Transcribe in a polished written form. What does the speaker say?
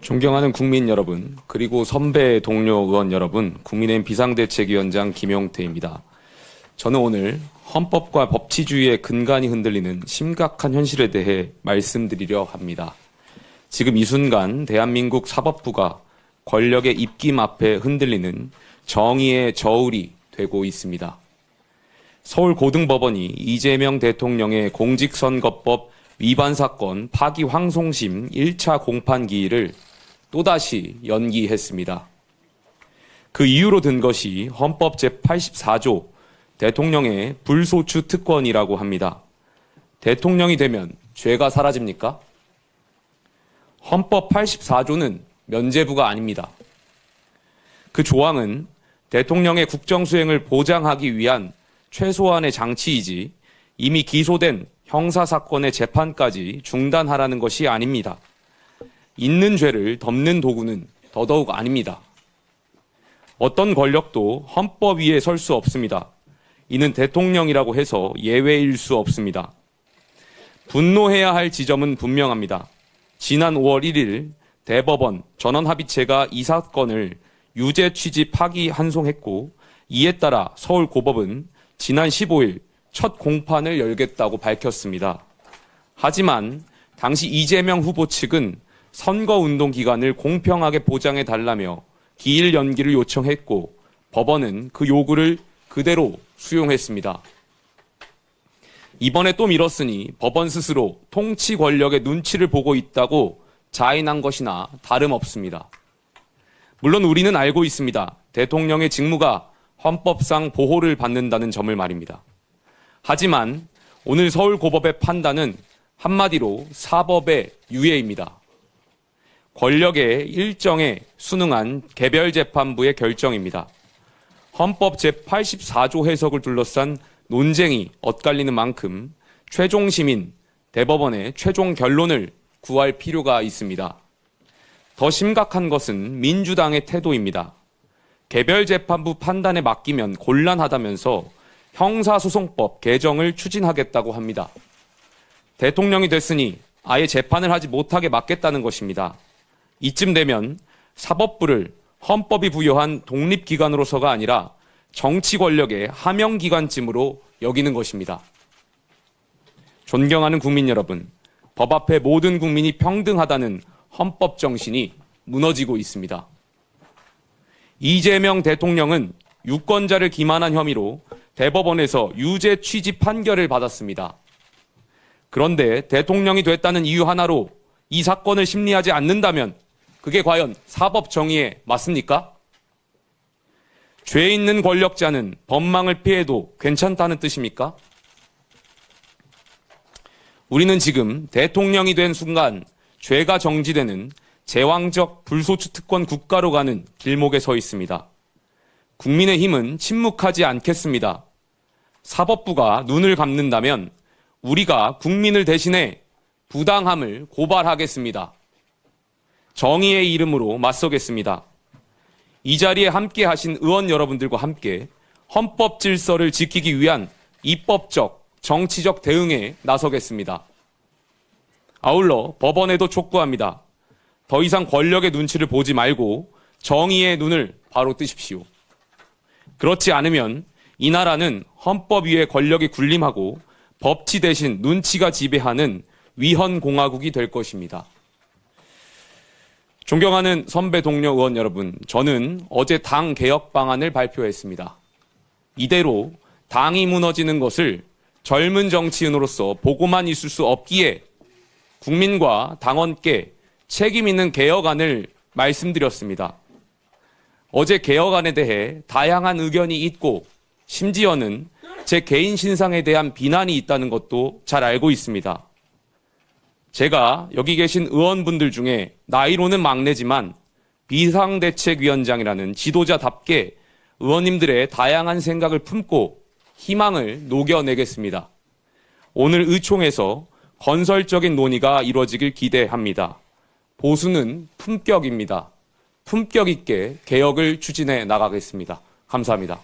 존경하는 국민 여러분, 그리고 선배 동료 의원 여러분, 국민의힘 비상대책위원장 김용태입니다. 저는 오늘 헌법과 법치주의의 근간이 흔들리는 심각한 현실에 대해 말씀드리려 합니다. 지금 이 순간 대한민국 사법부가 권력의 입김 앞에 흔들리는 정의의 저울이 되고 있습니다. 서울고등법원이 이재명 대통령의 공직선거법 위반 사건 파기환송심 1차 공판 기일을 또다시 연기했습니다. 그 이유로 든 것이 헌법 제84조 대통령의 불소추 특권이라고 합니다. 대통령이 되면 죄가 사라집니까? 헌법 84조는 면죄부가 아닙니다. 그 조항은 대통령의 국정수행을 보장하기 위한 최소한의 장치이지 이미 기소된 형사사건의 재판까지 중단하라는 것이 아닙니다. 있는 죄를 덮는 도구는 더더욱 아닙니다. 어떤 권력도 헌법 위에 설 수 없습니다. 이는 대통령이라고 해서 예외일 수 없습니다. 분노해야 할 지점은 분명합니다. 지난 5월 1일 대법원 전원합의체가 이 사건을 유죄 취지 파기환송했고 이에 따라 서울고법은 지난 15일 첫 공판을 열겠다고 밝혔습니다. 하지만 당시 이재명 후보 측은 선거운동 기간을 공평하게 보장해달라며 기일 연기를 요청했고 법원은 그 요구를 그대로 수용했습니다. 이번에 또 미뤘으니 법원 스스로 통치 권력의 눈치를 보고 있다고 자인한 것이나 다름없습니다. 물론 우리는 알고 있습니다. 대통령의 직무가 헌법상 보호를 받는다는 점을 말입니다. 하지만 오늘 서울고법의 판단은 한마디로 사법의 유예입니다. 권력의 일정에 순응한 개별재판부의 결정입니다. 헌법 제84조 해석을 둘러싼 논쟁이 엇갈리는 만큼 최종 시민 대법원의 최종 결론을 구할 필요가 있습니다. 더 심각한 것은 민주당의 태도입니다. 개별재판부 판단에 맡기면 곤란하다면서 형사소송법 개정을 추진하겠다고 합니다. 대통령이 됐으니 아예 재판을 하지 못하게 막겠다는 것입니다. 이쯤 되면 사법부를 헌법이 부여한 독립기관으로서가 아니라 정치 권력의 하명기관쯤으로 여기는 것입니다. 존경하는 국민 여러분, 법 앞에 모든 국민이 평등하다는 헌법 정신이 무너지고 있습니다. 이재명 대통령은 유권자를 기만한 혐의로 대법원에서 유죄 취지 판결을 받았습니다. 그런데 대통령이 됐다는 이유 하나로 이 사건을 심리하지 않는다면 그게 과연 사법 정의에 맞습니까? 죄 있는 권력자는 법망을 피해도 괜찮다는 뜻입니까? 우리는 지금 대통령이 된 순간 죄가 정지되는 제왕적 불소추 특권 국가로 가는 길목에 서 있습니다. 국민의힘은 침묵하지 않겠습니다. 사법부가 눈을 감는다면 우리가 국민을 대신해 부당함을 고발하겠습니다. 정의의 이름으로 맞서겠습니다. 이 자리에 함께 하신 의원 여러분들과 함께 헌법 질서를 지키기 위한 입법적, 정치적 대응에 나서겠습니다. 아울러 법원에도 촉구합니다. 더 이상 권력의 눈치를 보지 말고 정의의 눈을 바로 뜨십시오. 그렇지 않으면 이 나라는 헌법 위에 권력이 군림하고 법치 대신 눈치가 지배하는 위헌공화국이 될 것입니다. 존경하는 선배 동료 의원 여러분, 저는 어제 당 개혁 방안을 발표했습니다. 이대로 당이 무너지는 것을 젊은 정치인으로서 보고만 있을 수 없기에 국민과 당원께 책임 있는 개혁안을 말씀드렸습니다. 어제 개혁안에 대해 다양한 의견이 있고 심지어는 제 개인 신상에 대한 비난이 있다는 것도 잘 알고 있습니다. 제가 여기 계신 의원분들 중에 나이로는 막내지만 비상대책위원장이라는 지도자답게 의원님들의 다양한 생각을 품고 희망을 녹여내겠습니다. 오늘 의총에서 건설적인 논의가 이루어지길 기대합니다. 보수는 품격입니다. 품격 있게 개혁을 추진해 나가겠습니다. 감사합니다.